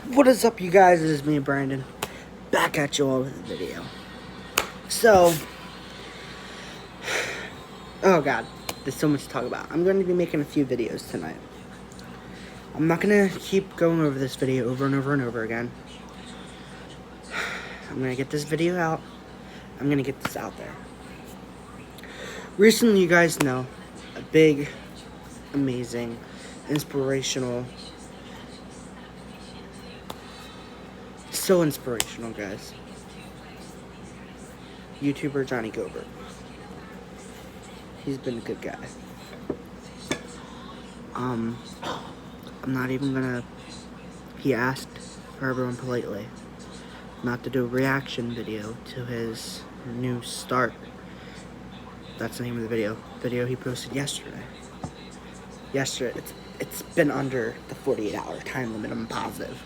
What is up, you guys? It is me, Brandon, back at you all with a video. So, oh god, there's so much to talk about. I'm going to be making a few videos tonight. I'm not going to keep going over this video over and over and over again. I'm going to get this video out. I'm going to get this out there. Recently, you guys know, a big, amazing, inspirational, so inspirational, guys, YouTuber Johnnie Guilbert. He's been a good guy. I'm not even gonna, he asked for everyone politely not to do a reaction video to his new start. That's the name of the video he posted yesterday. It's been under the 48-hour time limit, I'm positive.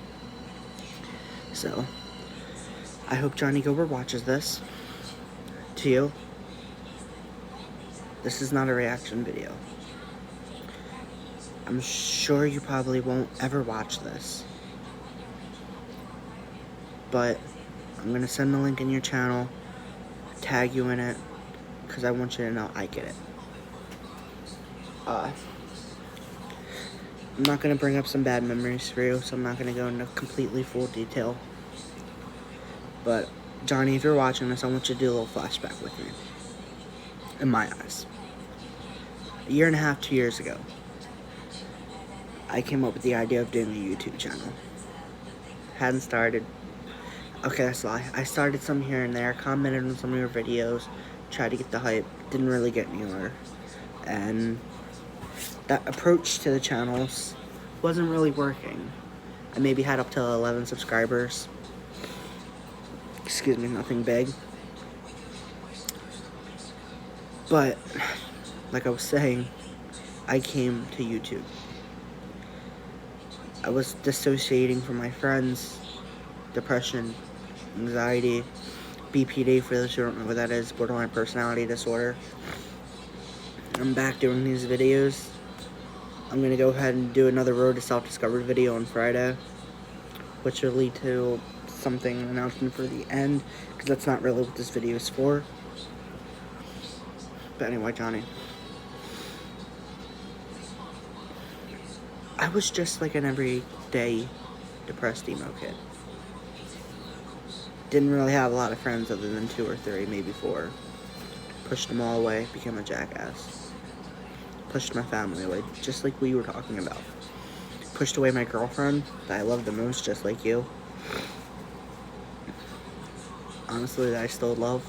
So, I hope Johnnie Guilbert watches this. To you, this is not a reaction video. I'm sure you probably won't ever watch this, but I'm gonna send the link in your channel, tag you in it, because I want you to know I get it. I'm not gonna bring up some bad memories for you, so I'm not gonna go into completely full detail. But Johnnie, if you're watching this, I want you to do a little flashback with me. In my eyes, a year and a half, 2 years ago, I came up with the idea of doing a YouTube channel. Hadn't started. Okay, that's a lie. I started some here and there, commented on some of your videos, tried to get the hype, didn't really get anywhere. And that approach to the channels wasn't really working. I maybe had up to 11 subscribers. Excuse me, nothing big. But, like I was saying, I came to YouTube. I was dissociating from my friends, depression, anxiety, BPD, for those who don't know what that is, borderline personality disorder. I'm back doing these videos. I'm going to go ahead and do another Road to Self-Discovery video on Friday, which will lead to something, an announcement for the end, because that's not really what this video is for. But anyway, Johnnie, I was just like an everyday depressed emo kid. Didn't really have a lot of friends other than 2 or 3, maybe 4. Pushed them all away, became a jackass. Pushed my family away, just like we were talking about. Pushed away my girlfriend that I love the most, just like you. Honestly, that I still love.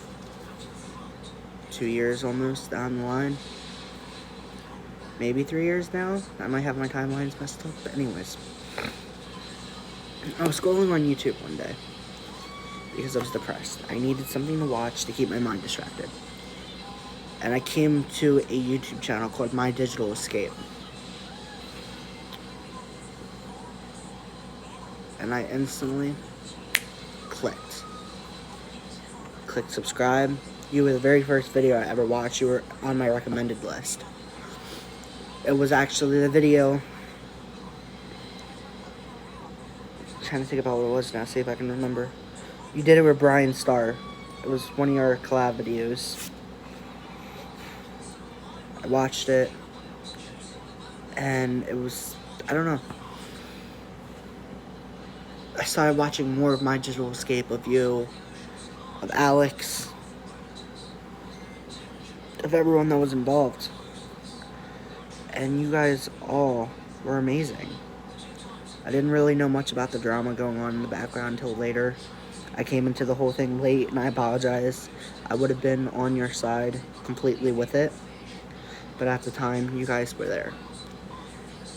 2 years almost down the line. Maybe 3 years now. I might have my timelines messed up, but anyways. I was scrolling on YouTube one day because I was depressed. I needed something to watch to keep my mind distracted. And I came to a YouTube channel called My Digital Escape. And I instantly clicked subscribe. You were the very first video I ever watched. You were on my recommended list. It was actually the video, I'm trying to think about what it was now, see if I can remember. You did it with Brian Starr. It was one of your collab videos. I watched it, and it was, I don't know. I started watching more of My Digital Escape, of you, of Alex, of everyone that was involved. And you guys all were amazing. I didn't really know much about the drama going on in the background until later. I came into the whole thing late, and I apologize. I would have been on your side completely with it, but at the time, you guys were there.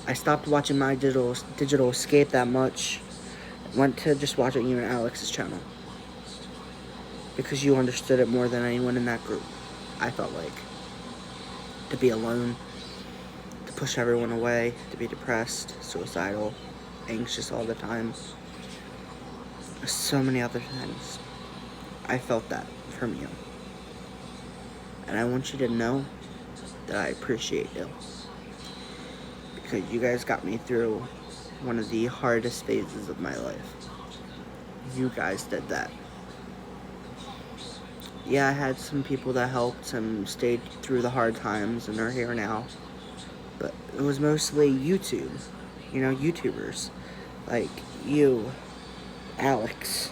I stopped watching My Digital Escape that much. Went to just watching you and Alex's channel, because you understood it more than anyone in that group. I felt like, to be alone, to push everyone away, to be depressed, suicidal, anxious all the time, so many other things. I felt that from you, and I want you to know that I appreciate you, because you guys got me through one of the hardest phases of my life. You guys did that. Yeah, I had some people that helped and stayed through the hard times and are here now. But it was mostly YouTube. YouTubers. Like you, Alex,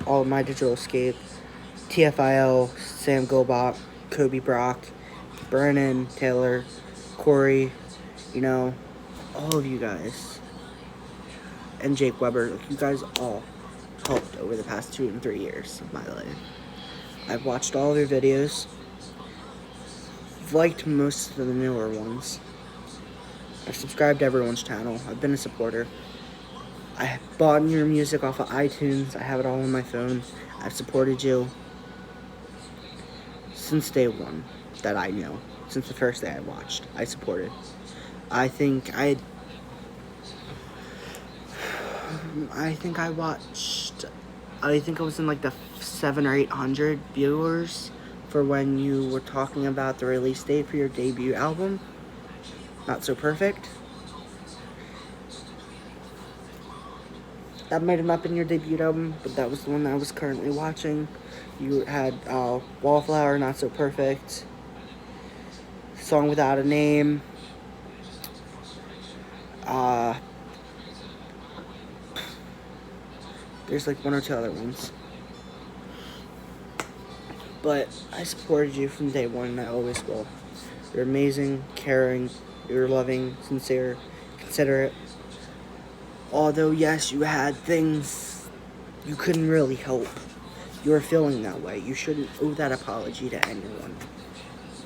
All of My Digital Escape, TFIL, Sam Guilbert, Kobe Brock, Brennan, Taylor, Corey, all of you guys. And Jake Weber. Like, you guys all helped over the past 2 and 3 years of my life. I've watched all of your videos. I've liked most of the newer ones. I've subscribed to everyone's channel. I've been a supporter. I bought your music off of iTunes. I have it all on my phone. I've supported you since day one that I know. Since the first day I watched, I supported. I think I was in like the 700 or 800 viewers for when you were talking about the release date for your debut album. Not So Perfect. That might have not been your debut album, but that was the one that I was currently watching. You had Wallflower, Not So Perfect, Song Without a Name, there's like 1 or 2 other ones. But I supported you from day one, and I always will. You're amazing, caring, you're loving, sincere, considerate. Although, yes, you had things you couldn't really help. You were feeling that way. You shouldn't owe that apology to anyone.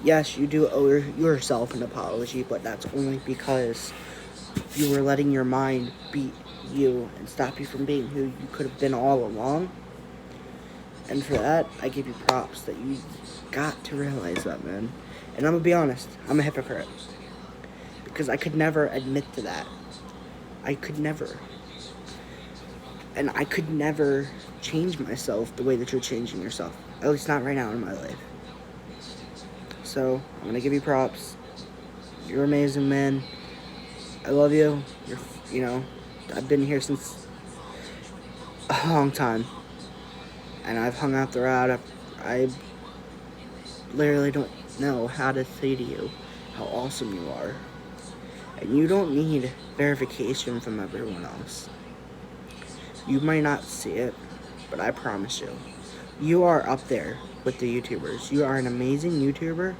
Yes, you do owe yourself an apology, but that's only because you were letting your mind beat you and stop you from being who you could have been all along. And for that, I give you props that you got to realize that, man. And I'm gonna be honest, I'm a hypocrite. Because I could never admit to that. I could never. And I could never change myself the way that you're changing yourself. At least not right now in my life. So, I'm gonna give you props. You're amazing, man. I love you. I've been here since a long time. And I've hung out throughout. I literally don't know how to say to you how awesome you are. And you don't need verification from everyone else. You might not see it, but I promise you, you are up there with the YouTubers. You are an amazing YouTuber.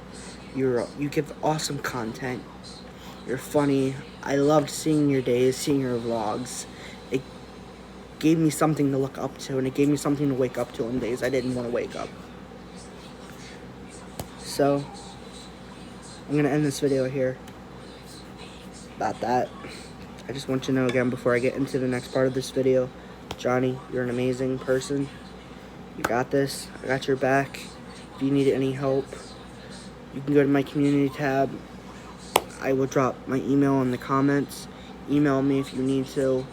You give awesome content. You're funny. I loved seeing your days, seeing your vlogs. It gave me something to look up to, and it gave me something to wake up to on days I didn't want to wake up. So, I'm going to end this video here about that. I just want you to know again before I get into the next part of this video, Johnny, you're an amazing person. You got this. I got your back. If you need any help, you can go to my community tab. I will drop my email in the comments. Email me if you need to.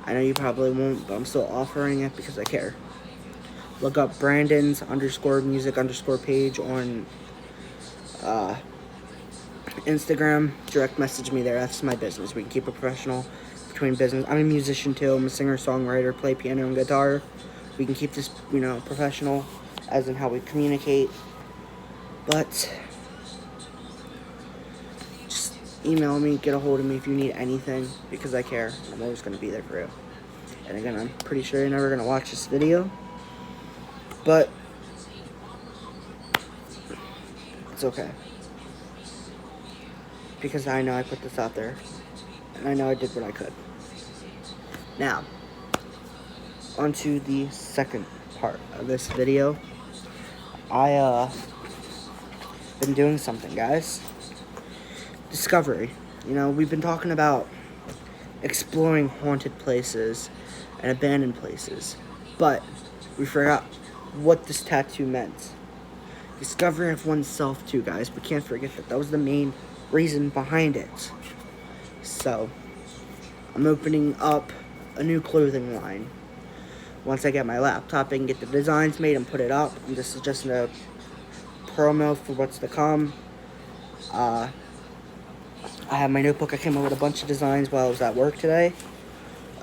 I know you probably won't, but I'm still offering it because I care. Look up Brandon's _music_ page on Instagram. Direct message me there. That's my business. We can keep it professional between business. I'm a musician too. I'm a singer, songwriter, play piano and guitar. We can keep this, professional, as in how we communicate. But just email me, get a hold of me if you need anything, because I care. I'm always going to be there for you. And again, I'm pretty sure you're never going to watch this video, but it's okay. Because I know I put this out there, and I know I did what I could. Now, onto the second part of this video. Been doing something, guys. Discovery. We've been talking about exploring haunted places and abandoned places, but we forgot what this tattoo meant. Discovery of oneself too, guys. We can't forget that. That was the main reason behind it. So, I'm opening up a new clothing line. Once I get my laptop, I can get the designs made and put it up. And this is just a promo for what's to come. I have my notebook. I came up with a bunch of designs while I was at work today.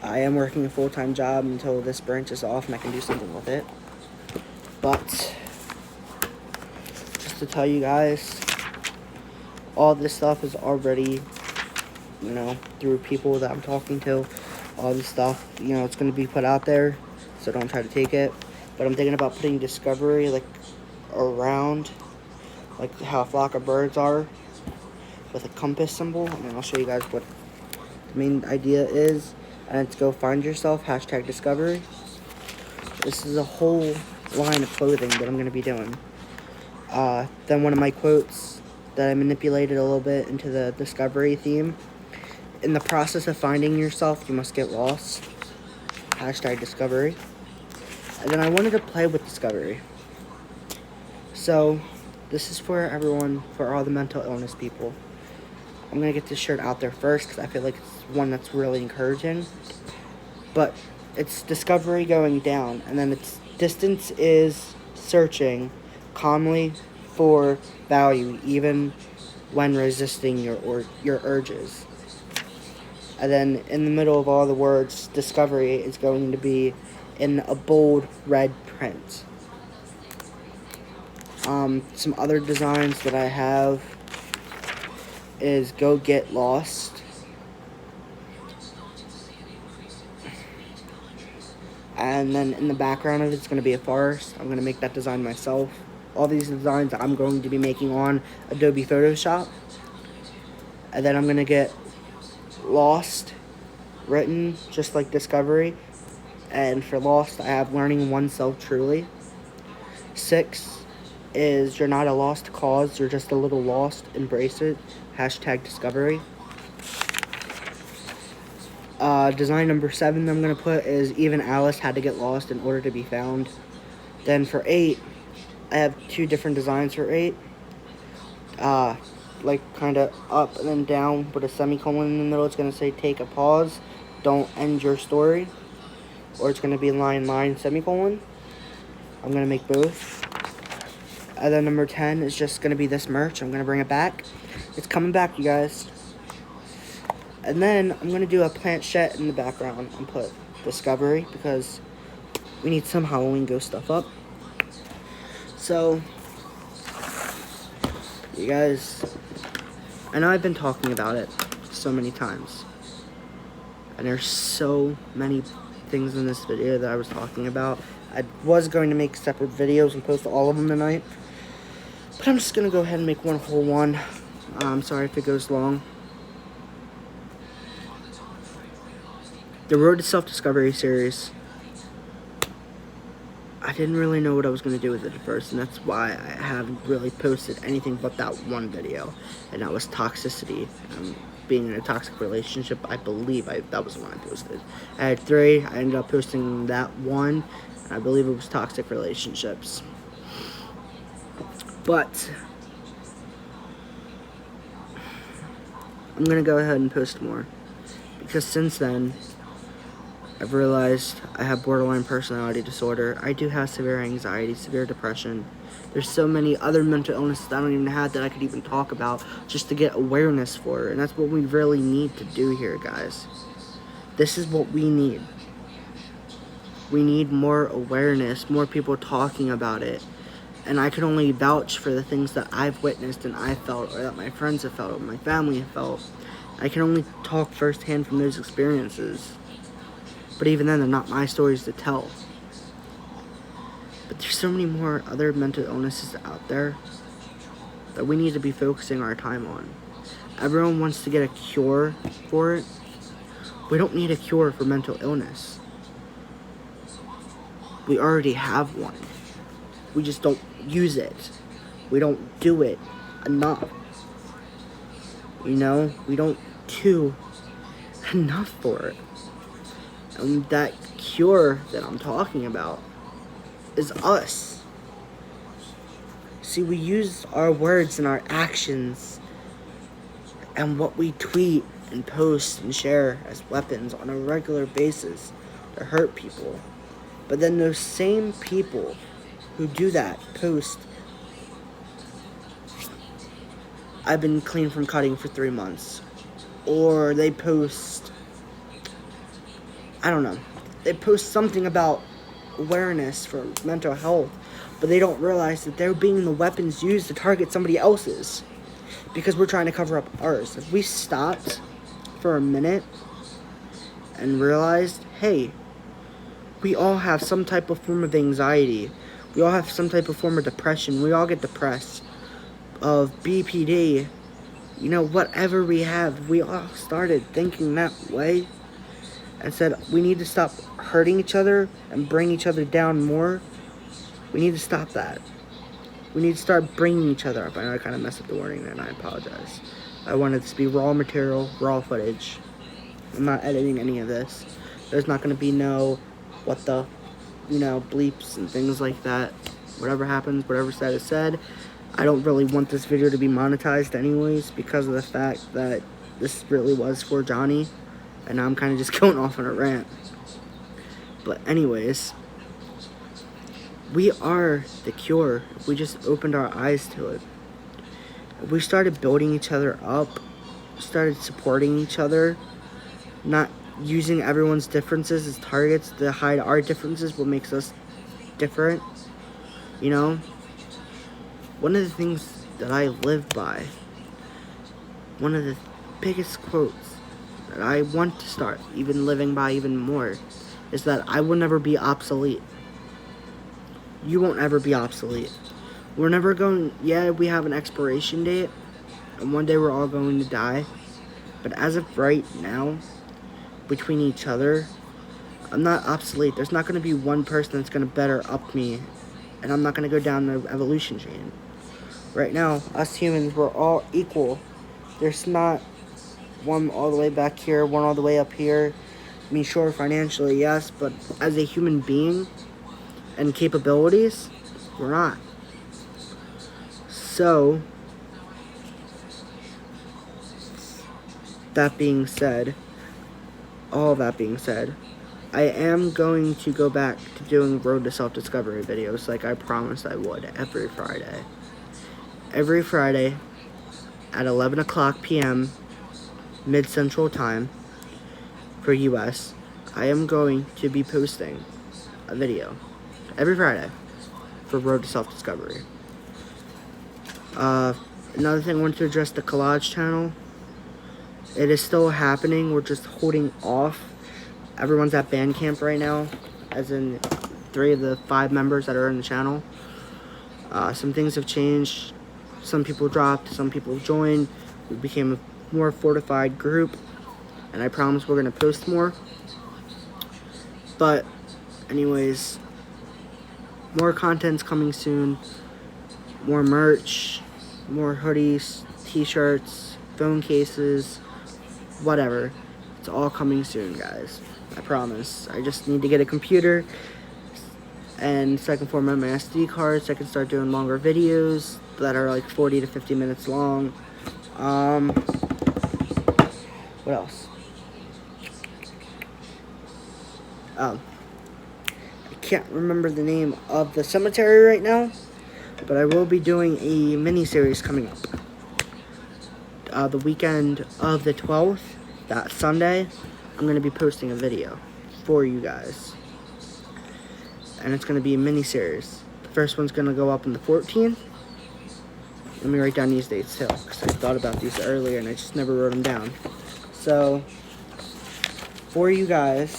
I am working a full-time job until this branches off and I can do something with it. But just to tell you guys, all this stuff is already, you know, through people that I'm talking to. All this stuff, you know, it's going to be put out there, so don't try to take it. But I'm thinking about putting Discovery, like, around, like how a flock of birds are, with a compass symbol. And then I'll show you guys what the main idea is. And it's go find yourself, #Discovery. This is a whole line of clothing that I'm going to be doing. Then one of my quotes that I manipulated a little bit into the Discovery theme. In the process of finding yourself, you must get lost. #Discovery. And then I wanted to play with Discovery. So, this is for everyone, for all the mental illness people. I'm going to get this shirt out there first because I feel like it's one that's really encouraging. But it's Discovery going down, and then its distance is searching calmly for value, even when resisting your urges. And then in the middle of all the words, Discovery is going to be in a bold red print. Some other designs that I have is Go Get Lost. And then in the background of it, it's going to be a forest. I'm going to make that design myself. All these designs I'm going to be making on Adobe Photoshop. And then I'm going to get Lost written just like Discovery. And for Lost, I have learning oneself truly. 6 is you're not a lost cause, you're just a little lost. Embrace it. #Discovery. Design number 7 I'm going to put is even Alice had to get lost in order to be found. Then for 8, I have 2 different designs for 8. Like kind of up and then down with a semicolon in the middle. It's going to say take a pause, don't end your story. Or it's going to be line, semicolon. I'm going to make both. And then number 10 is just going to be this merch. I'm going to bring it back. It's coming back, you guys. And then I'm going to do a planchette in the background and put Discovery because we need some Halloween ghost stuff up. So, you guys, I know I've been talking about it so many times. And there's so many things in this video that I was talking about. I was going to make separate videos and post all of them tonight. But I'm just going to go ahead and make one whole one. I'm sorry if it goes long. The Road to Self-Discovery series. I didn't really know what I was going to do with it at first, and that's why I haven't really posted anything but that one video. And that was toxicity. Being in a toxic relationship. I believe that was the one I posted. I had 3. I ended up posting that one. And I believe it was toxic relationships. But I'm going to go ahead and post more. Because since then, I've realized I have borderline personality disorder. I do have severe anxiety, severe depression. There's so many other mental illnesses I don't even have that I could even talk about just to get awareness for. And that's what we really need to do here, guys. This is what we need. We need more awareness, more people talking about it. And I can only vouch for the things that I've witnessed and I felt, or that my friends have felt, or my family have felt. I can only talk firsthand from those experiences. But even then, they're not my stories to tell. But there's so many more other mental illnesses out there that we need to be focusing our time on. Everyone wants to get a cure for it. We don't need a cure for mental illness. We already have one. We just don't use it. We don't do it enough. You know, we don't do enough for it. And that cure that I'm talking about is us. See, we use our words and our actions and what we tweet and post and share as weapons on a regular basis to hurt people. But then those same people who do that post, I've been clean from cutting for 3 months. Or they post, I don't know. They post something about awareness for mental health, but they don't realize that they're being the weapons used to target somebody else's because we're trying to cover up ours. If we stopped for a minute and realized, hey, we all have some type of form of anxiety. We all have some type of form of depression. We all get depressed. Of BPD, you know, whatever we have, we all started thinking that way and said we need to stop hurting each other and bring each other down more. We need to stop that. We need to start bringing each other up. I know I kind of messed up the wording there, and I apologize. I wanted this to be raw material, raw footage. I'm not editing any of this. There's not going to be no what the, you know, bleeps and things like that. Whatever happens, whatever said is said. I don't really want this video to be monetized anyways because of the fact that this really was for Johnnie. And now I'm kind of just going off on a rant. But anyways, we are the cure if we just opened our eyes to it. If we started building each other up, started supporting each other, not using everyone's differences as targets to hide our differences, what makes us different, you know? One of the things that I live by, one of the biggest quotes that I want to start even living by even more, is that I will never be obsolete. You won't ever be obsolete. We're never going, yeah, we have an expiration date, and one day we're all going to die, but as of right now, between each other, I'm not obsolete. There's not going to be one person that's going to better up me, and I'm not going to go down the evolution chain. Right now, us humans, we're all equal. There's not one all the way back here, one all the way up here. I mean, sure, financially, yes, but as a human being and capabilities, we're not. So, that being said, all that being said, I am going to go back to doing Road to Self-Discovery videos like I promised I would every Friday. Every Friday at 11 o'clock p.m. Mid-Central Time for US, I am going to be posting a video every Friday for Road to Self-Discovery. Another thing I want to address, the collage channel. It is still happening. We're just holding off. Everyone's at band camp right now, as in 3 of the 5 members that are in the channel. Some things have changed. Some people dropped, some people joined. We became a more fortified group, and I promise we're going to post more. But anyways, more content's coming soon. More merch, more hoodies, t-shirts, phone cases, whatever. It's all coming soon, guys. I promise. I just need to get a computer, and so I can format my SD cards, so I can start doing longer videos that are like 40 to 50 minutes long. What else? I can't remember the name of the cemetery right now, but I will be doing a mini-series coming up. The weekend of the 12th, that Sunday, I'm going to be posting a video for you guys. And it's going to be a mini-series. The first one's going to go up on the 14th. Let me write down these dates too, because I thought about these earlier and I just never wrote them down. So, for you guys,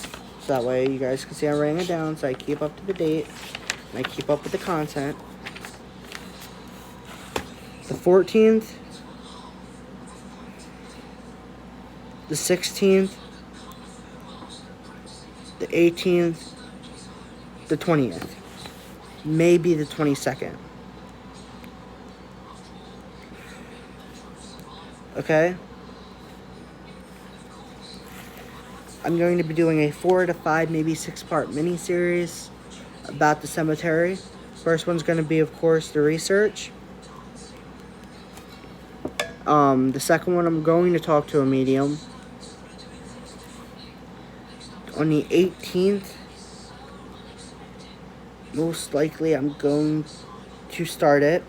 so that way you guys can see I'm writing it down, so I keep up to the date, and I keep up with the content. The 14th, the 16th, the 18th, the 20th, maybe the 22nd. Okay? I'm going to be doing a 4 to 5, maybe 6-part mini-series about the cemetery. First one's going to be, of course, the research. The second one, I'm going to talk to a medium. On the 18th, most likely I'm going to start it.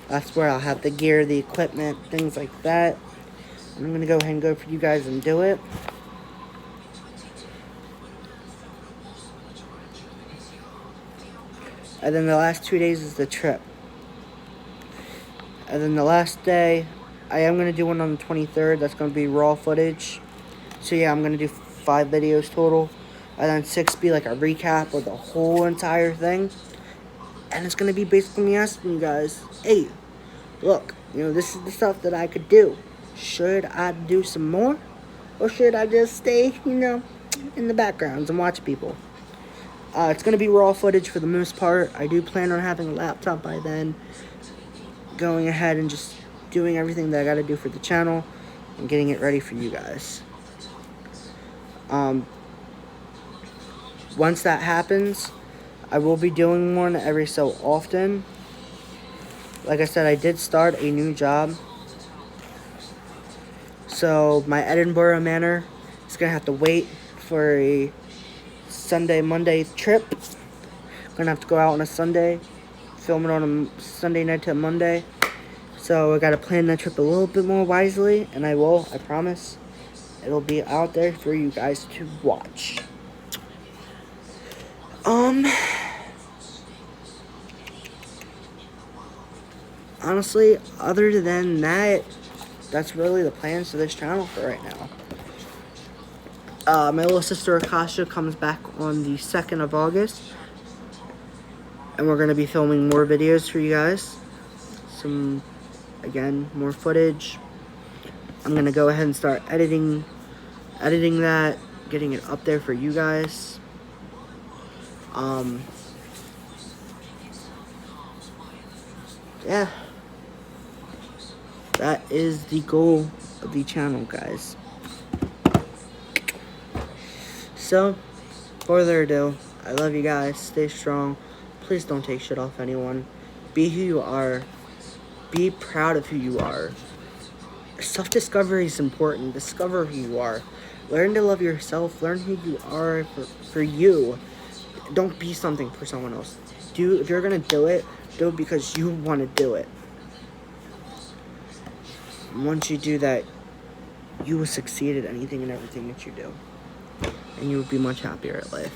That's where I'll have the gear, the equipment, things like that. I'm going to go ahead and go for you guys and do it. And then the last 2 days is the trip. And then the last day, I am going to do one on the 23rd. That's going to be raw footage. So yeah, I'm going to do 5 videos total. And then 6 be like a recap of the whole entire thing. And it's going to be basically me asking you guys, hey, look, this is the stuff that I could do. Should I do some more? Or should I just stay, in the backgrounds and watch people? It's going to be raw footage for the most part. I do plan on having a laptop by then. Going ahead and just doing everything that I got to do for the channel. And getting it ready for you guys. Once that happens, I will be doing one every so often. Like I said, I did start a new job. So my Edinburgh Manor is going to have to wait for a Monday trip. I'm going to have to go out on a Sunday, film it on a Sunday night to Monday. So I got to plan that trip a little bit more wisely, and I promise. It'll be out there for you guys to watch. Honestly, other than that, that's really the plans for this channel for right now. My little sister Akasha comes back on the 2nd of August. And we're going to be filming more videos for you guys. Again, more footage. I'm going to go ahead and start editing that, getting it up there for you guys. Yeah. That is the goal of the channel, guys. So, further ado, I love you guys. Stay strong. Please don't take shit off anyone. Be who you are. Be proud of who you are. Self-discovery is important. Discover who you are. Learn to love yourself. Learn who you are for you. Don't be something for someone else. If you're going to do it because you want to do it. Once you do that, you will succeed at anything and everything that you do. And you will be much happier at life.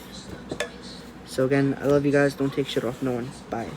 So again, I love you guys. Don't take shit off no one. Bye.